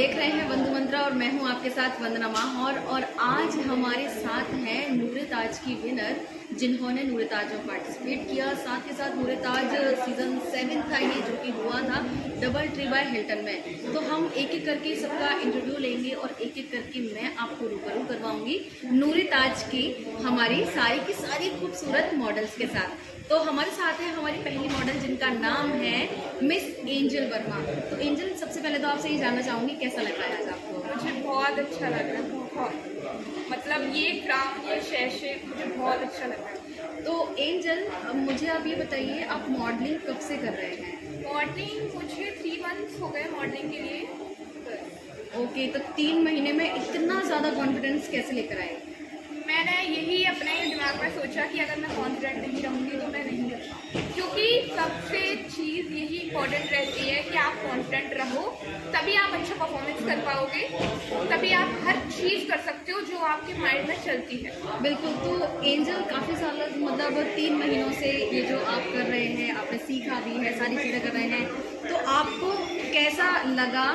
देख रहे हैं वंदु मंत्रा और मैं हूं आपके साथ वंदना माहौर। और आज हमारे साथ हैं नूरे ताज की विनर जिन्होंने नूरे ताज में पार्टिसिपेट किया। साथ के साथ नूरे ताज सीज़न 7 था ये, जो कि हुआ था डबल ट्री बाय हिल्टन में। तो हम एक एक करके सबका इंटरव्यू लेंगे और एक एक करके मैं आपको रूबरू करवाऊंगी नूरे ताज की हमारी सारी खूबसूरत मॉडल्स के साथ। तो हमारे साथ है हमारी पहली मॉडल जिनका नाम है मिस एंजल वर्मा। तो एंजल, सबसे पहले तो आपसे ये जानना चाहूँगी कैसा लग रहा है आज आपको? मुझे बहुत अच्छा लग रहा है, बहुत। मतलब ये क्राउन, ये शैशे मुझे बहुत अच्छा लग रहा है। तो एंजल, मुझे आप ये बताइए, आप मॉडलिंग कब से कर रहे हैं? मॉडलिंग मुझे 3 मंथ्स हो गए मॉडलिंग के लिए। ओके, तो 3 महीने में इतना ज़्यादा कॉन्फिडेंस कैसे लेकर आए? मैंने यही अपने दिमाग में सोचा कि अगर मैं कॉन्फिडेंट नहीं रहूँगी तो मैं नहीं कर पाऊँगी, क्योंकि सबसे चीज़ यही इम्पोर्टेंट रहती है कि आप कॉन्फिडेंट रहो, तभी आप अच्छा परफॉर्मेंस कर पाओगे, तभी आप हर चीज़ कर सकते हो जो आपके माइंड में चलती है। बिल्कुल। तो एंजल, काफ़ी साल मतलब 3 महीनों से ये जो आप कर रहे हैं, आपने सीखा भी है, सारी चीज़ें कर रहे हैं, तो आपको कैसा लगा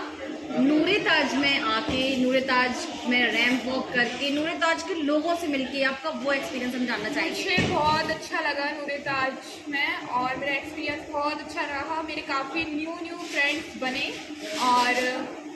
नूरे ताज में आके, नूरे ताज में रैंप वॉक करके, नूरे ताज के लोगों से मिलके? आपका वो एक्सपीरियंस हम जानना चाहेंगे। मुझे बहुत अच्छा लगा नूरे ताज में और मेरा एक्सपीरियंस बहुत अच्छा रहा। मेरे काफ़ी न्यू फ्रेंड्स बने और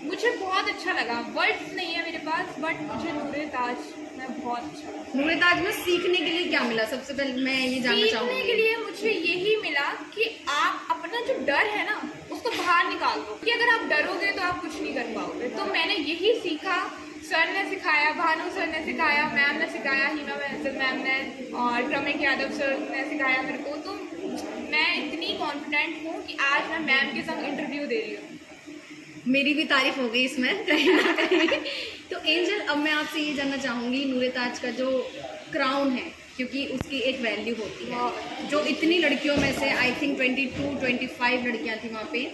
मुझे बहुत अच्छा लगा। वर्ड्स नहीं है मेरे पास, बट मुझे नूरे ताज में बहुत अच्छा लगा। नूरे ताज में सीखने के लिए क्या मिला? सबसे पहले मैं ये जानना चाहूँगी। सीखने के लिए मुझे यही मिला कि आप अपना जो डर है ना उसको बाहर निकाल दो, कि अगर आप डरोगे तो आप कुछ नहीं कर पाओगे। तो मैंने यही सीखा, सर ने सिखाया, भानु सर ने सिखाया, मैम ने सिखाया, हीना मैम ने, और क्रमिक यादव सर ने सिखाया मेरे को। तो मैं इतनी कॉन्फिडेंट हूँ कि आज मैं मैम के संग इंटरव्यू दे रही हूँ। मेरी भी तारीफ हो गई इसमें कहीं ना कहीं। तो एंजल, अब मैं आपसे ये जानना चाहूँगी, नूरे ताज का जो क्राउन है, क्योंकि उसकी एक वैल्यू होती है, जो इतनी लड़कियों में से आई थिंक 22-25 लड़कियां थी वहाँ पे,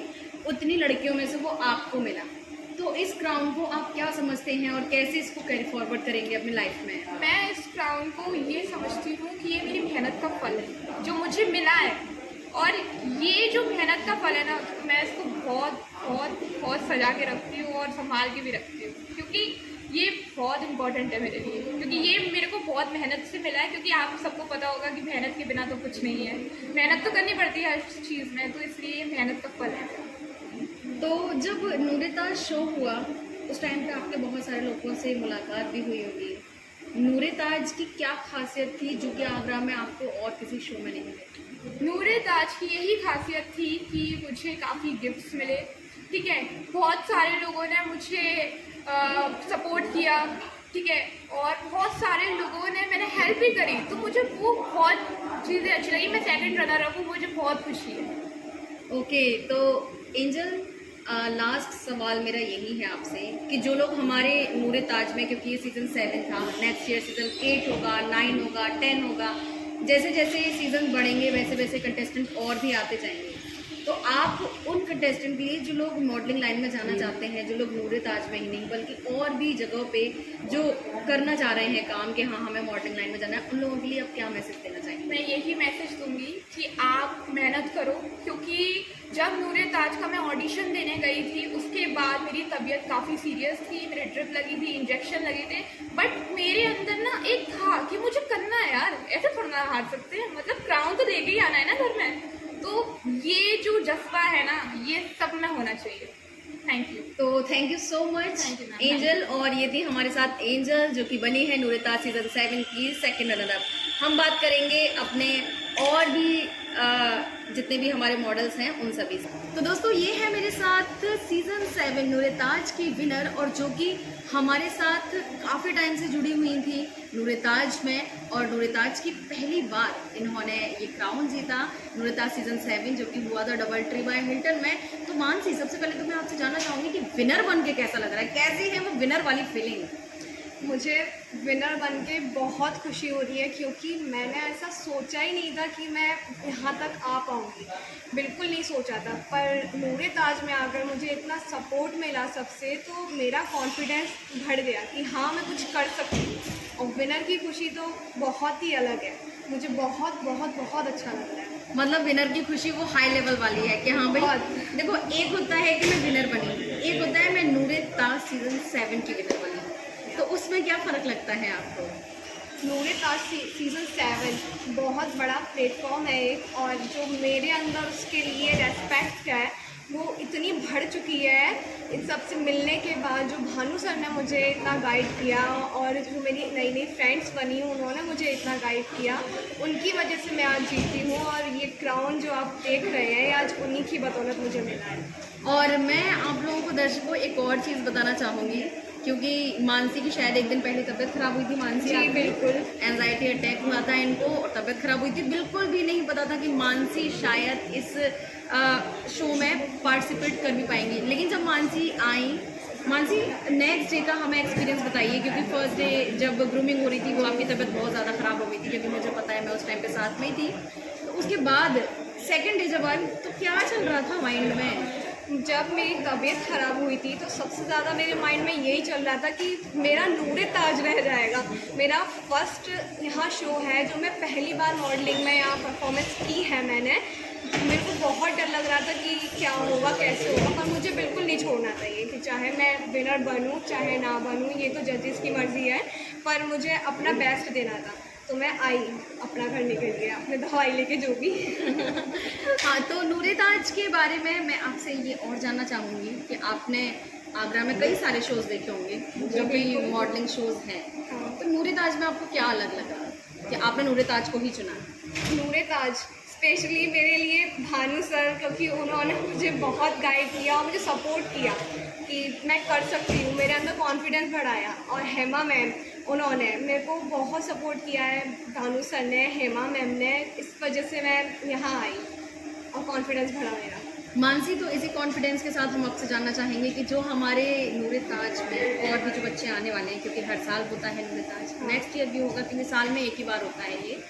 उतनी लड़कियों में से वो आपको मिला। तो इस क्राउन को आप क्या समझते हैं और कैसे इसको कैरी फॉरवर्ड करेंगे अपनी लाइफ में? मैं इस क्राउन को ये समझती हूँ कि ये मेरी मेहनत का फल है जो मुझे मिला है, और ये जो मेहनत का फल है ना, मैं इसको बहुत बहुत बहुत सजा के रखती हूँ और संभाल के भी रखती हूँ, क्योंकि ये बहुत इंपॉर्टेंट है मेरे लिए, क्योंकि ये मेरे को बहुत मेहनत से मिला है। क्योंकि आप सबको पता होगा कि मेहनत के बिना तो कुछ नहीं है, मेहनत तो करनी पड़ती है हर चीज़ में, तो इसलिए ये मेहनत का फल है। तो जब नूरे ताज शो हुआ उस टाइम पे आपके बहुत सारे लोगों से मुलाकात भी हुई होगी। नूरे ताज की क्या खासियत थी जो कि आगरा में आपको और किसी शो में नहीं मिली? नूरे ताज की यही खासियत थी कि मुझे काफ़ी गिफ्ट्स मिले, ठीक है, बहुत सारे लोगों ने मुझे सपोर्ट किया, ठीक है, और बहुत सारे लोगों ने मैंने हेल्प भी करी, तो मुझे वो बहुत चीज़ें अच्छी लगी। मैं सेकंड रनर अप हूँ, मुझे बहुत खुशी है। ओके, तो एंजल, लास्ट सवाल मेरा यही है आपसे कि जो लोग हमारे नूरे ताज में, क्योंकि ये सीज़न 7 था, नेक्स्ट ईयर सीज़न 8 होगा, 9 होगा, 10 होगा, जैसे जैसे ये सीज़न बढ़ेंगे वैसे वैसे कंटेस्टेंट और भी आते जाएंगे, तो आप उन कंटेस्टेंट के लिए जो लोग मॉडलिंग लाइन में जाना चाहते हैं, जो लोग नूरे ताज में ही नहीं बल्कि और भी जगहों पे जो करना चाह रहे हैं काम कि हाँ हमें मॉडलिंग लाइन में जाना है, उन लोगों के लिए आप क्या मैसेज देना चाहेंगे? मैं यही मैसेज दूंगी कि आप मेहनत करो, क्योंकि जब नूरे ताज का मैं ऑडिशन देने गई थी उसके बाद मेरी तबीयत काफ़ी सीरियस थी, मेरे ड्रिप लगी थी, इंजेक्शन लगे थे, बट मेरे अंदर ना एक था कि मुझे करना है यार, ऐसे थोड़ा ना हार सकते हैं, मतलब क्राउन तो लेके ही आना है ना घर में। तो ये जो जज्बा है ना, ये सब में होना चाहिए। Thank you. तो thank you so much Angel. और ये थी हमारे साथ एंजल जो कि बनी है नूरे ताज सीज़न 7 की सेकंड रनर अप। हम बात करेंगे अपने और भी जितने भी हमारे मॉडल्स हैं उन सभी से। तो दोस्तों, ये है मेरे साथ सीज़न 7 नूरे ताज की विनर, और जो कि हमारे साथ काफ़ी टाइम से जुड़ी हुई थी नूरे ताज में, और नूरे ताज की पहली बार इन्होंने ये क्राउन जीता नूरे ताज सीज़न 7 जो कि हुआ था डबल ट्री बाय हिल्टन में। तो मानसी, सबसे पहले तो मैं आपसे जानना चाहूँगी कि विनर बन के कैसा लग रहा है? कैसी है वो विनर वाली फीलिंग? मुझे विनर बन के बहुत खुशी हो रही है, क्योंकि मैंने ऐसा सोचा ही नहीं था कि मैं यहाँ तक आ पाऊँगी, बिल्कुल नहीं सोचा था। पर नूरे ताज में आकर मुझे इतना सपोर्ट मिला सबसे, तो मेरा कॉन्फिडेंस बढ़ गया कि हाँ मैं कुछ कर सकती हूँ। और विनर की खुशी तो बहुत ही अलग है, मुझे बहुत बहुत बहुत अच्छा लग रहा है। मतलब विनर की खुशी वो हाई लेवल वाली है कि हाँ भाई बहुत। देखो, एक होता है कि मैं विनर बनी, एक होता है मैं नूरे ताज सीजन 7 की विनर बनी, तो उसमें क्या फ़र्क लगता है आपको? नूरे ताज सीज़न 7 बहुत बड़ा प्लेटफॉर्म है एक, और जो मेरे अंदर उसके लिए रेस्पेक्ट है वो इतनी बढ़ चुकी है इन सब से मिलने के बाद। जो भानु सर ने मुझे इतना गाइड किया और जो मेरी नई नई फ्रेंड्स बनी उन्होंने मुझे इतना गाइड किया, उनकी वजह से मैं आज जीती हूँ। और ये क्राउन जो आप देख रहे हैं ये आज उन्हीं की बदौलत मुझे मिला है। और मैं आप लोगों को, दर्शकों, एक और चीज़ बताना चाहूँगी, क्योंकि मानसी की शायद एक दिन पहले तबीयत खराब हुई थी। मानसी जी बिल्कुल, एंजाइटी अटैक हुआ था इनको और तबीयत खराब हुई थी। बिल्कुल भी नहीं पता था कि मानसी शायद इस शो में पार्टिसिपेट कर भी पाएंगी, लेकिन जब मानसी आई, मानसी नेक्स्ट डे का हमें एक्सपीरियंस बताइए, क्योंकि फर्स्ट डे जब ग्रूमिंग हो रही थी वो आपकी तबीयत बहुत ज़्यादा ख़राब हो गई थी, क्योंकि मुझे पता है मैं उस टाइम पे साथ में ही थी। तो उसके बाद सेकेंड डे जब आई तो क्या चल रहा था माइंड में? जब मेरी तबीयत ख़राब हुई थी तो सबसे ज़्यादा मेरे माइंड में यही चल रहा था कि मेरा नूरे ताज रह जाएगा। मेरा फर्स्ट यहाँ शो है जो मैं पहली बार मॉडलिंग में यहाँ परफॉर्मेंस की है मैंने। मेरे को बहुत डर लग रहा था कि क्या होगा, कैसे होगा, पर मुझे बिल्कुल नहीं छोड़ना चाहिए कि चाहे मैं विनर बनूँ चाहे ना बनूँ, ये तो जजेस की मर्ज़ी है, पर मुझे अपना बेस्ट देना था। तो मैं आई अपना घर निकल गया अपने दवाई लेके जो भी। हाँ, तो नूरे ताज के बारे में मैं आपसे ये और जानना चाहूँगी कि आपने आगरा में कई सारे शोज़ देखे होंगे जो कि मॉडलिंग शोज़ हैं, हाँ। तो नूरे ताज में आपको क्या अलग लगा कि आपने नूरे ताज को ही चुना? नूरे ताज स्पेशली मेरे लिए भानु सर, क्योंकि उन्होंने मुझे बहुत गाइड किया और मुझे सपोर्ट किया कि मैं कर सकती हूँ, मेरे अंदर कॉन्फिडेंस बढ़ाया। और हेमा मैम, उन्होंने मेरे को बहुत सपोर्ट किया है, भानु सर ने, हेमा मैम ने, इस वजह से मैं यहाँ आई और कॉन्फिडेंस बढ़ा मेरा। मानसी, तो इसी कॉन्फिडेंस के साथ हम आपसे जानना चाहेंगे कि जो हमारे नूरे ताज में और भी जो बच्चे आने वाले हैं, क्योंकि हर साल होता है नूरे ताज, नेक्स्ट ईयर भी होगा क्योंकि साल में एक ही बार होता है ये,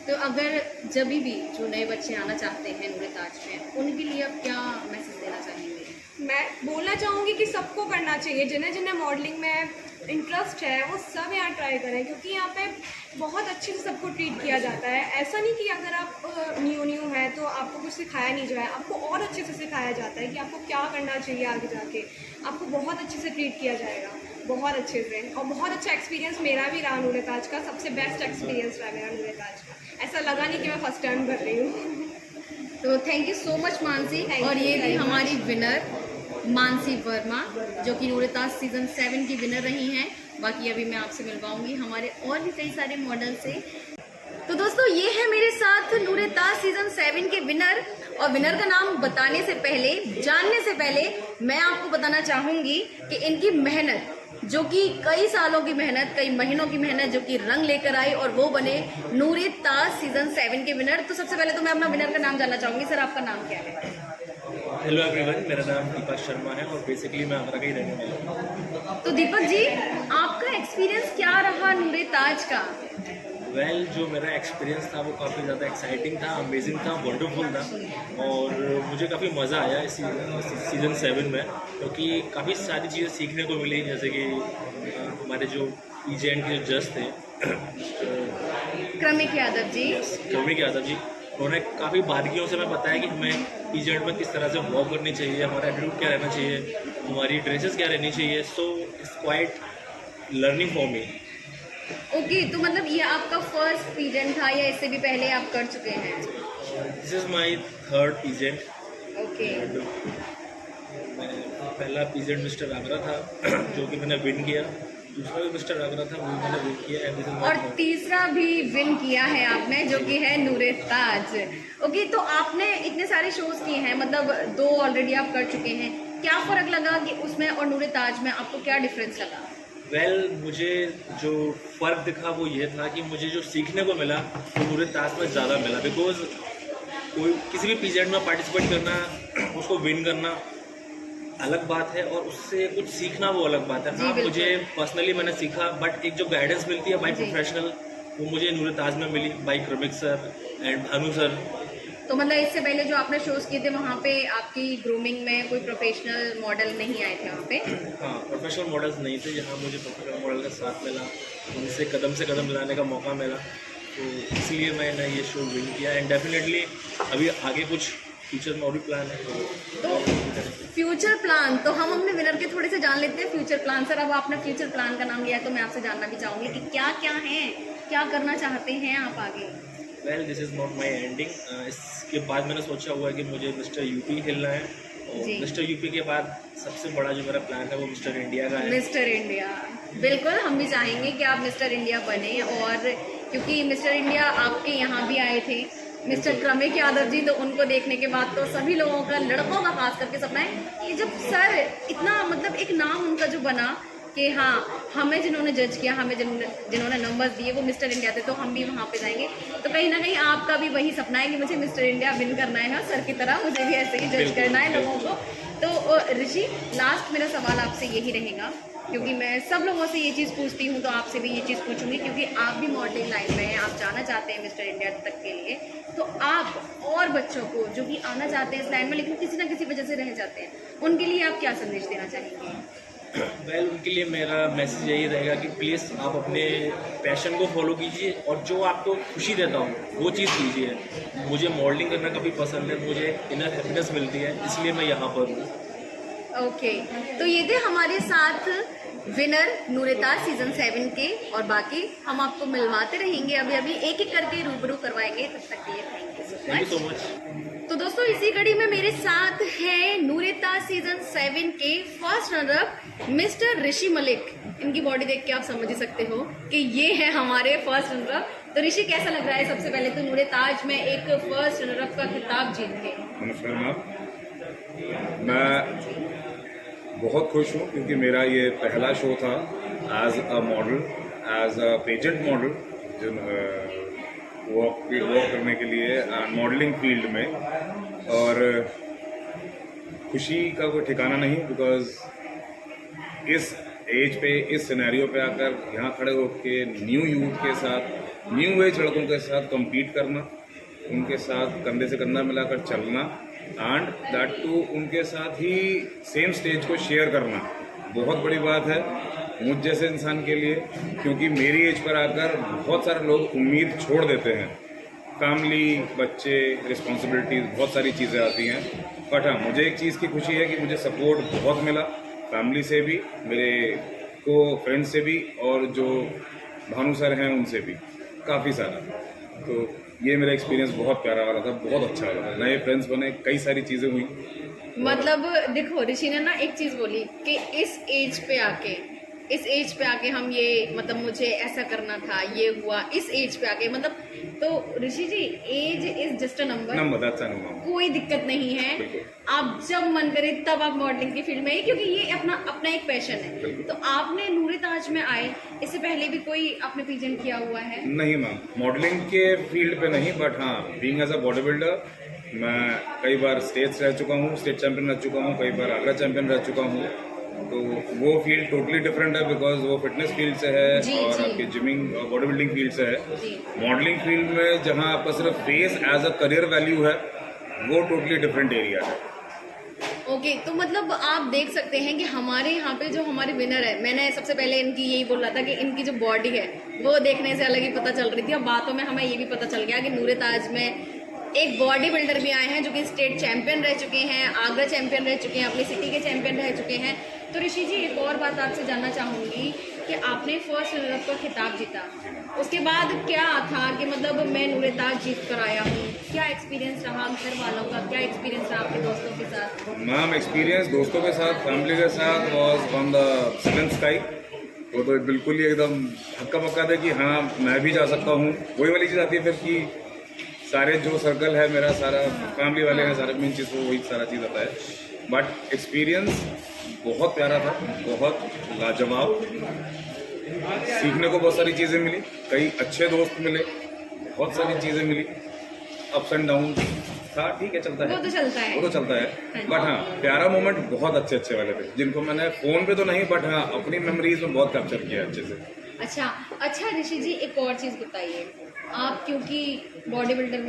तो अगर जब भी जो नए बच्चे आना चाहते हैं नूरे ताज में, उनके लिए आप क्या मैसेज देना चाहेंगे? मैं बोलना चाहूँगी कि सबको करना चाहिए, जिन्हें जिन्हें मॉडलिंग में इंटरेस्ट है वो सब यहाँ ट्राई करें, क्योंकि यहाँ पे बहुत अच्छे से सबको ट्रीट किया जाता है। ऐसा नहीं कि अगर आप न्यू हैं तो आपको कुछ सिखाया नहीं जाए, आपको और अच्छे से सिखाया जाता है कि आपको क्या करना चाहिए आगे जाके। आपको बहुत अच्छे से ट्रीट किया जाएगा, बहुत अच्छे से। और बहुत अच्छा एक्सपीरियंस मेरा भी रहा नूरे ताज का, सबसे बेस्ट एक्सपीरियंस रहा मेरा नूरे ताज का। ऐसा लगा नहीं कि मैं फर्स्ट टाइम कर रही हूँ। तो thank you so much Mansi. और ये थी हमारी विनर मानसी वर्मा, जो कि नूरे ताज सीज़न 7 की विनर रही हैं। बाकी अभी मैं आपसे मिलवाऊंगी हमारे और भी कई सारे मॉडल से। तो दोस्तों, ये है मेरे साथ नूरे ताज सीज़न 7 के विनर, और विनर का नाम बताने से पहले, जानने से पहले, मैं आपको बताना चाहूँगी कि इनकी मेहनत, जो कि कई सालों की मेहनत, कई महीनों की मेहनत, जो कि रंग लेकर आई और वो बने नूरे ताज सीज़न 7 के विनर। तो सबसे पहले तो मैं अपना विनर का नाम जानना चाहूँगी। सर, आपका नाम क्या है? हेलो एवरीवन, मेरा नाम दीपक शर्मा है और बेसिकली मैं आगरा का ही रहने वाला हूँ। तो दीपक जी, आपका एक्सपीरियंस क्या रहा नूरे ताज का? वेल, जो मेरा एक्सपीरियंस था वो काफ़ी ज़्यादा एक्साइटिंग था, अमेजिंग था, वंडरफुल था और मुझे काफ़ी मज़ा आया इस सीज़न 7 में, क्योंकि काफ़ी सारी चीज़ें सीखने को मिली। जैसे कि हमारे जो एजेंट के जो जज थे, क्रमिक यादव जी, क्रमिक यादव जी, उन्होंने काफ़ी बारीकियों से हमें बताया कि हमें एजेंट में किस तरह से वॉक करनी चाहिए, हमारा एटीट्यूड क्या रहना चाहिए, हमारी ड्रेसेस क्या रहनी चाहिए। So it's quite learning for me. Okay, तो मतलब ये आपका फर्स्ट पीजेंट था या इससे भी पहले आप कर चुके हैं? This is my third peasant. Okay, पहला पीजेंट मिस्टर आगरा था जो कि मैंने विन किया, दूसरा भी मिस्टर आगरा था वो भी मैंने विन किया, एंड दिस इज और तीसरा भी विन किया है आपने, जो कि है नूरे ताज। ओके, तो आपने इतने सारे शोज किए हैं, मतलब 2 ऑलरेडी आप कर चुके हैं, क्या फ़र्क लगा कि उसमें और नूरे ताज में आपको क्या डिफरेंस लगा? वेल, मुझे जो फ़र्क दिखा वो ये था कि मुझे जो सीखने को मिला वो नूरे ताज में ज़्यादा मिला। बिकॉज कोई किसी भी पीजेंट में पार्टिसिपेट करना, उसको विन करना अलग बात है और उससे कुछ सीखना वो अलग बात है। हाँ, मुझे पर्सनली मैंने सीखा, बट एक जो गाइडेंस मिलती है बाय प्रोफेशनल, वो मुझे नूरे ताज में मिली बाय क्रमिक सर एंड भानु सर। तो मतलब इससे पहले जो आपने शोज किए थे वहाँ पे आपकी ग्रूमिंग में कोई प्रोफेशनल मॉडल नहीं आए थे वहाँ पे? हाँ, प्रोफेशनल मॉडल्स नहीं थे, जहाँ मुझे प्रोफेशनल मॉडल का साथ मिला, उनसे कदम से कदम मिलाने का मौका मिला। तो इसलिए मैंने ये शो विन किया एंड डेफिनेटली अभी आगे कुछ फ्यूचर में और भी प्लान है तो फ्यूचर प्लान तो हम अपने विनर के थोड़े से जान लेते हैं। फ्यूचर प्लान सर, अब आपने फ्यूचर प्लान का नाम लिया है तो मैं आपसे जानना भी चाहूँगी कि क्या क्या है, क्या करना चाहते हैं आप आगे। Well this is not my ending. इसके बाद मैंने सोचा हुआ है कि मुझे मिस्टर यूपी खेलना है और जी। मिस्टर यूपी के बाद सबसे बड़ा जो मेरा प्लान है वो मिस्टर इंडिया का है। मिस्टर इंडिया, बिल्कुल हम भी चाहेंगे कि आप मिस्टर इंडिया बने, और क्योंकि मिस्टर इंडिया आपके यहाँ भी आए थे मिस्टर क्रमिक यादव जी, तो उनको देखने के बाद तो सभी लोगों का, लड़कों का खास करके सपना है कि जब सर इतना मतलब एक नाम उनका जो बना कि हाँ हमें जिन्होंने जज किया, हमें जिन्होंने नंबर्स दिए वो मिस्टर इंडिया थे, तो हम भी वहाँ पे जाएंगे। तो कहीं ना कहीं आपका भी वही सपना है कि मुझे मिस्टर इंडिया विन करना है, सर की तरह मुझे भी ऐसे ही जज करना है लोगों को। तो ऋषि, लास्ट मेरा सवाल आपसे यही रहेगा, क्योंकि मैं सब लोगों से ये चीज़ पूछती हूँ तो आपसे भी ये चीज़ पूछूंगी, क्योंकि आप भी मॉडलिंग लाइन में हैं, आप जाना चाहते हैं मिस्टर इंडिया तक के लिए, तो आप और बच्चों को जो भी आना चाहते हैं इस लाइन में लेकिन किसी ना किसी वजह से रह जाते हैं, उनके लिए आप क्या संदेश देना चाहेंगे? वेल उनके लिए मेरा मैसेज यही रहेगा कि प्लीज़ आप अपने पैशन को फॉलो कीजिए और जो आपको खुशी देता हो वो चीज़ कीजिए। मुझे मॉडलिंग करना काफ़ी पसंद है, मुझे इनर हैप्पीनेस मिलती है, इसलिए मैं यहाँ पर हूँ। ओके, तो ये थे हमारे साथ विनर नूरेताज सीजन 7 के, और बाकी हम आपको मिलवाते रहेंगे, अभी अभी एक एक करके रूबरू करवाएंगे। तब तक के लिए थैंक यू सो मच। तो दोस्तों इसी कड़ी में मेरे साथ है नूरेताज सीजन 7 के फर्स्ट रनर मिस्टर ऋषि मलिक। इनकी बॉडी देख के आप समझ ही सकते हो कि ये है हमारे फर्स्ट रनर। तो ऋषि, कैसा लग रहा है सबसे पहले तो नूरेताज में एक फर्स्ट रनर का खिताब जीत के? नमस्कार मैम, मैं बहुत खुश हूँ क्योंकि मेरा ये पहला शो था as a model, as a pageant model, जो वॉक करने के लिए मॉडलिंग फील्ड में, और खुशी का कोई ठिकाना नहीं, बिकॉज इस एज पे, इस सिनेरियो पे आकर यहाँ खड़े होकर न्यू यूथ के साथ, न्यू एज लड़कों के साथ compete करना, उनके साथ कंधे से कंधा मिलाकर चलना, एंड दैट टू उनके साथ ही सेम स्टेज को शेयर करना बहुत बड़ी बात है मुझ जैसे इंसान के लिए, क्योंकि मेरी एज पर आकर बहुत सारे लोग उम्मीद छोड़ देते हैं। फैमिली, बच्चे, रिस्पॉन्सिबिलिटीज, बहुत सारी चीज़ें आती हैं, बट हाँ मुझे एक चीज़ की खुशी है कि मुझे सपोर्ट बहुत मिला, फैमिली से भी, मेरे को फ्रेंड्स से भी, और जो भानु सर हैं उनसे भी काफ़ी सारा। तो ये मेरा एक्सपीरियंस बहुत प्यारा वाला था, बहुत अच्छा लगा, नए फ्रेंड्स बने, कई सारी चीज़ें हुई। मतलब देखो ऋषि ने ना एक चीज़ बोली कि इस एज पे आके हम ये, मतलब मुझे ऐसा करना था, ये हुआ इस एज पे आके, मतलब तो Rishi ji age is just a number, that's a number, कोई दिक्कत नहीं है। आप जब मन करे तब आप मॉडलिंग की फील्ड में है, क्योंकि ये अपना एक पैशन है। तो आपने नूरेताज में आए, इससे पहले भी कोई आपने प्रेजेंट किया हुआ है? नहीं मैम, मॉडलिंग के फील्ड पे नहीं, बट हाँ being as a body builder मैं कई बार स्टेट्स रह चुका हूँ, स्टेट चैंपियन रह चुका हूँ, कई बार आगरा चैंपियन रह चुका हूँ। तो वो फील्ड टोटली डिफरेंट है, बिकॉज वो फिटनेस फील्ड से है और आपकी जिमिंग बॉडी बिल्डिंग फील्ड से है। मॉडलिंग फील्ड में जहाँ आपका सिर्फ face as a career value है, वो टोटली डिफरेंट एरिया है। ओके, तो मतलब आप देख सकते हैं कि हमारे यहाँ पे जो हमारे विनर है, मैंने सबसे पहले इनकी यही बोल रहा था कि इनकी जो बॉडी है वो देखने से अलग ही पता चल रही थी, और बातों में हमें ये भी पता चल गया कि नूरेताज में एक बॉडी बिल्डर भी आए हैं जो कि स्टेट चैंपियन रह चुके हैं, आगरा चैंपियन रह चुके हैं, अपनी सिटी के चैंपियन रह चुके हैं। तो ऋषि जी एक और बात आपसे जानना चाहूँगी कि आपने फर्स्ट रनर का खिताब जीता, उसके बाद क्या था कि मतलब मैं नूरेताज जीत कर आया हूँ, क्या एक्सपीरियंस रहा घर वालों का, क्या एक्सपीरियंस रहा आपके दोस्तों के साथ? मैम एक्सपीरियंस दोस्तों के साथ, फैमिली के साथ was on the seventh sky. वो तो बिल्कुल ही एकदम हक्का पक्का था कि हाँ मैं भी जा सकता हूँ। वही वाली चीज़ आती है फिर कि सारे जो सर्कल है मेरा, सारा फैमिली वाले हैं, सारे मेन चीज़ वो वही सारा चीज़ आता है। बट एक्सपीरियंस बहुत प्यारा था, बहुत लाजवाब, सीखने को बहुत सारी चीज़ें मिली, कई अच्छे दोस्त मिले, बहुत सारी चीज़ें मिली, अप्स एंड डाउन था, ठीक है चलता है, वो तो चलता है, वो तो चलता है। बट हाँ प्यारा मोमेंट बहुत अच्छे अच्छे वाले थे, जिनको मैंने फ़ोन पे तो नहीं, बट हाँ अपनी मेमोरीज में बहुत कैप्चर किया अच्छे से। अच्छा ऋषि जी एक और चीज़ बताइए, आप क्योंकि बॉडी बिल्डिंग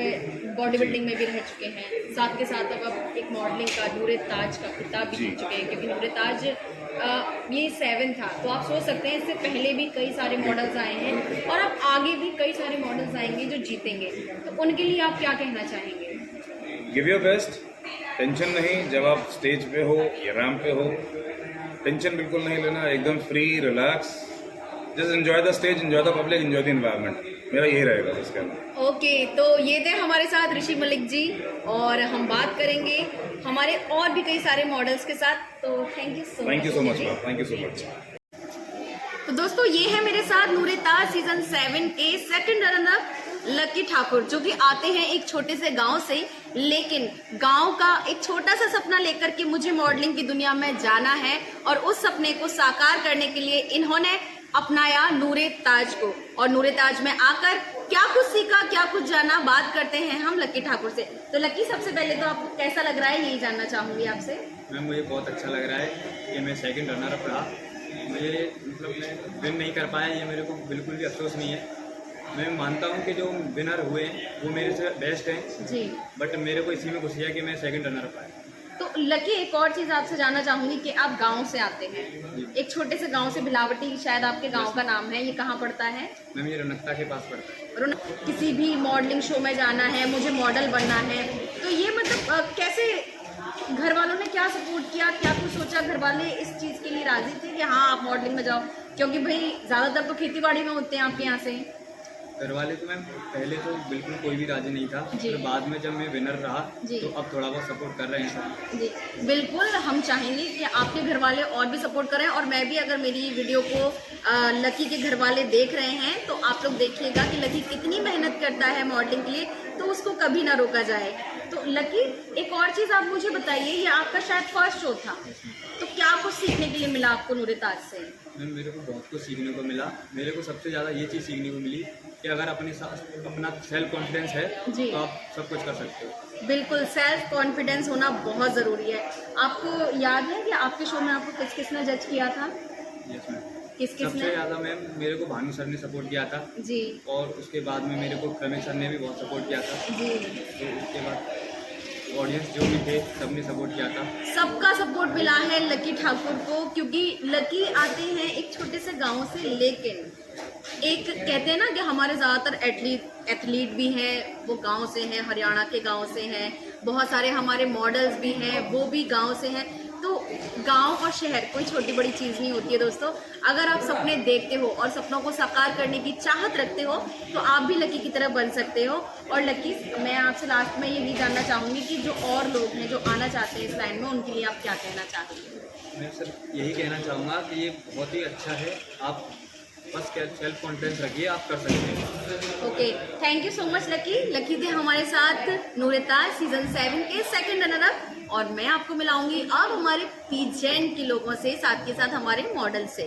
में भी रह चुके हैं, साथ के साथ अब आप एक मॉडलिंग का नूरेताज का खिताब भी जीत चुके हैं, क्योंकि नूरेताज ये 7 था, तो आप सोच सकते हैं इससे पहले भी कई सारे मॉडल्स आए हैं और अब आगे भी कई सारे मॉडल्स आएंगे जो जीतेंगे, तो उनके लिए आप क्या कहना चाहेंगे? गिव योर बेस्ट, टेंशन नहीं। जब आप स्टेज पे हो या रैम्प पे हो, टेंशन बिल्कुल नहीं लेना, एकदम free relax, just enjoy the stage, enjoy the public, enjoy the environment. मेरा यही रहेगा इसके अंदर। ओके, तो ये थे हमारे साथ ऋषि मलिक जी और हम बात करेंगे हमारे और भी कई सारे मॉडल्स के साथ। तो thank you so much. Thank you so much, thank you so much. तो दोस्तों ये है मेरे साथ नूरे-ताज सीजन 7 के सेकंड रनर लकी ठाकुर, जो कि आते हैं एक छोटे से गांव से, लेकिन गांव का एक छोटा सा सपना लेकर के मुझे मॉडलिंग की दुनिया में जाना है और उस सपने को साकार करने के लिए इन्होंने अपनाया नूरे-ताज को, और नूरे-ताज में आकर क्या कुछ सीखा, क्या कुछ जाना, बात करते हैं हम लकी ठाकुर से। तो लकी, सबसे पहले तो आपको कैसा लग रहा है यही जानना चाहूंगी आपसे। मैम मुझे बहुत अच्छा लग रहा है कि मैं सेकंड रनर अप रहा। मुझे मतलब मैं विन नहीं कर पाया, ये मेरे को बिल्कुल भी अफसोस नहीं है। मैं मानता हूँ कि जो विनर हुए हैं वो मेरे से बेस्ट हैं जी, बट मेरे को इसी में खुशी है कि मैं सेकंड रनर अप आया। तो लकी, एक और चीज आपसे जानना चाहूंगी कि आप गांव से आते हैं, एक छोटे से गांव से, भिलावटी शायद आपके गांव का नाम है, ये कहाँ पड़ता है? मैम ये रनकता के पास पड़ता है। किसी भी मॉडलिंग शो में जाना है, मुझे मॉडल बनना है, तो ये मतलब कैसे घर वालों ने क्या सपोर्ट किया, क्या कुछ सोचा, घर वाले इस चीज़ के लिए राजी थे कि हाँ आप मॉडलिंग में जाओ? क्योंकि भाई ज़्यादातर तो खेती बाड़ी में होते हैं आपके यहाँ से। घर वाले तो मैम पहले तो बिल्कुल कोई भी राजी नहीं था, फिर बाद में जब मैं विनर रहा जी। तो अब थोड़ा बहुत सपोर्ट कर रहे हैं सब। जी बिल्कुल, हम चाहेंगे कि आपके घर वाले और भी सपोर्ट करें, और मैं भी, अगर मेरी वीडियो को लकी के घर वाले देख रहे हैं तो आप लोग देखिएगा कि लकी कितनी मेहनत करता है मॉडलिंग के लिए, तो उसको कभी ना रोका जाए। तो लकी, एक और चीज़ आप मुझे बताइए, ये आपका शायद फर्स्ट शो था, तो क्या कुछ सीखने के लिए मिला आपको नूरे-ताज से? मैम मेरे को बहुत कुछ सीखने को मिला। मेरे को सबसे ज़्यादा ये चीज़ सीखने को मिली कि अगर अपने साथ अपना सेल्फ कॉन्फिडेंस है जी। तो आप सब कुछ कर सकते हो। बिल्कुल, सेल्फ कॉन्फिडेंस होना बहुत ज़रूरी है। आपको याद है कि आपके शो में आपको किस किस ने जज किया था? Yes ma'am. किस किस सबसे ने? ज़्यादा मैम मेरे को भानु सर ने सपोर्ट किया था, जी और उसके बाद में मेरे को क्रमिक सर ने भी बहुत सपोर्ट किया था। जी, तो उसके बाद ऑडियंस जो भी थे सबने सपोर्ट किया था। सबका सपोर्ट मिला है लकी ठाकुर को, क्योंकि लकी आते हैं एक छोटे से गांव से, लेकिन एक कहते हैं ना कि हमारे ज़्यादातर एथलीट भी हैं वो गांव से हैं, हरियाणा के गांव से हैं, बहुत सारे हमारे मॉडल्स भी हैं वो भी गांव से हैं। तो गांव और शहर कोई छोटी बड़ी चीज़ नहीं होती है दोस्तों। अगर आप सपने देखते हो और सपनों को साकार करने की चाहत रखते हो तो आप भी लकी की तरह बन सकते हो। और लकी, मैं आपसे लास्ट में यही जानना चाहूँगी कि जो और लोग हैं जो आना चाहते हैं इस लाइन में, उनके लिए आप क्या कहना चाहेंगे? मैं सर यही कहना चाहूँगा कि ये बहुत ही अच्छा है, आप बस सेल्फ कॉन्फिडेंस रखिए, आप कर सकते हैं। Okay, thank you so much lucky. Lucky थे हमारे साथ नूरे-ताज सीजन 7 के सेकंड रनर अप, और मैं आपको मिलाऊंगी अब हमारे पीजेंट के लोगों से, साथ के साथ हमारे मॉडल से।